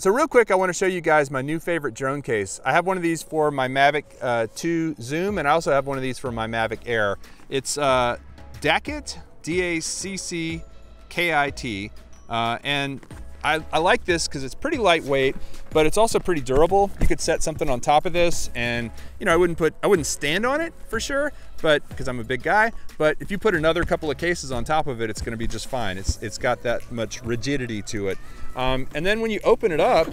So real quick, I want to show you guys my new favorite drone case. I have one of these for my Mavic 2 Zoom, and I also have one of these for my Mavic Air. It's Dacckit, D-A-C-C-K-I-T, and I like this because it's pretty lightweight, but it's also pretty durable. You could set something on top of this, and you know, I wouldn't stand on it for sure, but because I'm a big guy. But if you put another couple of cases on top of it, it's going to be just fine. It's got that much rigidity to it. And then when you open it up,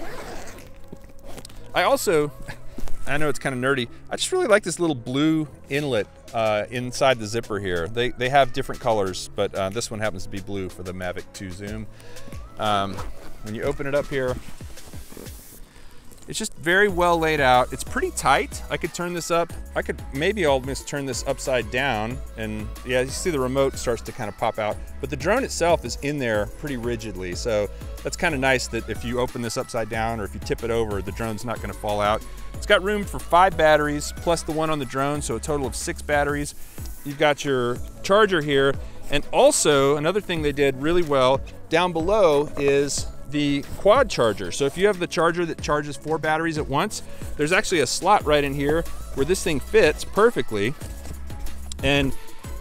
I know it's kind of nerdy. I just really like this little blue inlet inside the zipper here. They have different colors, but this one happens to be blue for the Mavic 2 Zoom. When you open it up here, it's just very well laid out. It's pretty tight. I could turn this up. I could maybe almost turn this upside down, and yeah, you see the remote starts to kind of pop out, but the drone itself is in there pretty rigidly. So that's kind of nice that if you open this upside down or if you tip it over, the drone's not going to fall out. It's got room for 5 batteries plus the one on the drone, so a total of 6 batteries. You've got your charger here, and also another thing they did really well down below is the quad charger. So if you have the charger that charges 4 batteries at once, there's actually a slot right in here where this thing fits perfectly. And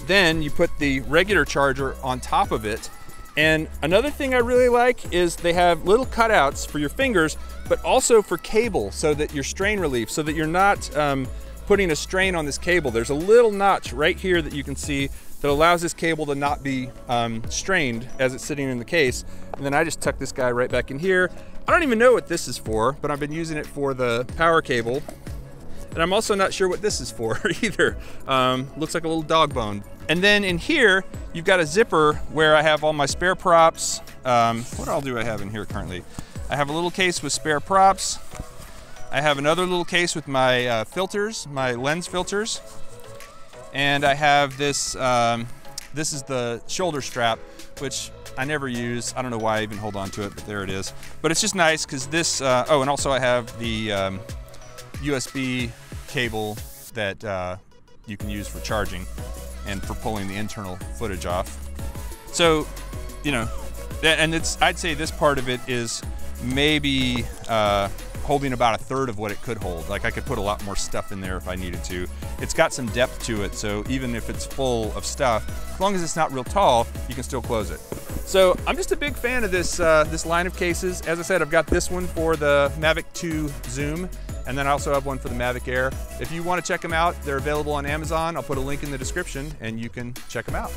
then you put the regular charger on top of it. And another thing I really like is they have little cutouts for your fingers, but also for cable, so that your strain relief, so that you're not putting a strain on this cable. There's a little notch right here that you can see that allows this cable to not be strained as it's sitting in the case. And then I just tuck this guy right back in here. I don't even know what this is for, but I've been using it for the power cable. And I'm also not sure what this is for either. Looks like a little dog bone. And then in here, you've got a zipper where I have all my spare props. What all do I have in here currently? I have a little case with spare props. I have another little case with my filters, my lens filters. And I have this, this is the shoulder strap, which I never use. I don't know why I even hold on to it, but there it is. But it's just nice because this, oh, and also I have the USB cable that you can use for charging and for pulling the internal footage off. So, you know, and I'd say this part of it is maybe holding about 1/3 of what it could hold. Like I could put a lot more stuff in there if I needed to. It's got some depth to it, so even if it's full of stuff, as long as it's not real tall, you can still close it. So I'm just a big fan of this, this line of cases. As I said, I've got this one for the Mavic 2 Zoom, and then I also have one for the Mavic Air. If you want to check them out, they're available on Amazon. I'll put a link in the description and you can check them out.